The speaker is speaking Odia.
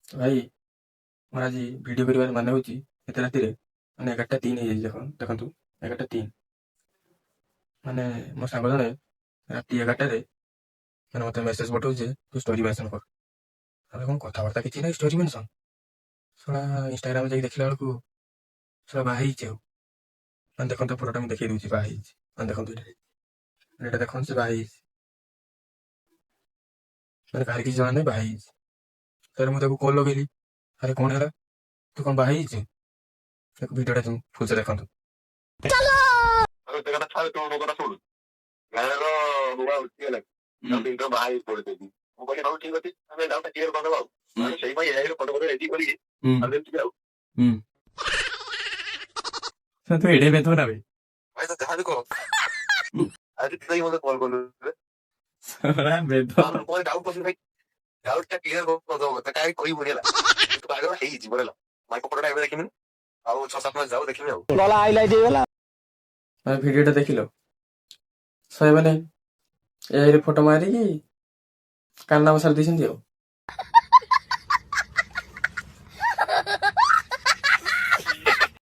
ଭାଇ ମୋର ଆଜି ଭିଡ଼ିଓ କରିବାର ମାନେ ହେଉଛି ଏତେ ରାତିରେ ମାନେ 11ଟା 3 ହେଇଯାଇଛି। ଦେଖନ୍ତୁ 11ଟା 3 ମାନେ ମୋ ସାଙ୍ଗ ଜଣେ ରାତି 11ଟାରେ ମାନେ ମୋତେ ମେସେଜ ପଠାଉଛି ଯେ ତୁ ଷ୍ଟୋରି ମେନସନ୍ କର। ଆମେ କ'ଣ କଥାବାର୍ତ୍ତା କିଛି ନାହିଁ, ଷ୍ଟୋରି ମେନସନ୍। ଶଳା ଇନଷ୍ଟାଗ୍ରାମ ଯାଇକି ଦେଖିଲା ବେଳକୁ ଶଳା ବାହା ହେଇଛି। ଆଉ ମାନେ ଦେଖନ୍ତୁ ଫଟୋଟା ମୁଁ ଦେଖେଇ ଦେଉଛି, ବାହା ହେଇଛି। ମାନେ ଦେଖନ୍ତୁ ଏଇଟା ଦେଖନ୍ତୁ, ସେ ବାହା ହେଇଛି। ମାନେ କାହାର କିଛି ଜଣା ନାହିଁ, ବାହା ହେଇଛି। ତାପରେ ମୁଁ ତାକୁ କଲ୍ ଲଗେଇଲି, ଆରେ କ'ଣ ହେଲା, ତୁ କ'ଣ ବାହା ହେଇଛୁ? ଭିଡ଼ିଓଟା ଫୁଲସେ ଦେଖନ୍ତୁ। ତୁ ଏଡେ ବେଦ ନା ବେ ଭିଡ଼ିଓଟା ଦେଖିଲ ସେମାନେ ଏଆଇରେ ଫଟୋ ମାରିକି କାନ ନାମ ସାରି ଦେଇଛନ୍ତି ଆଉ।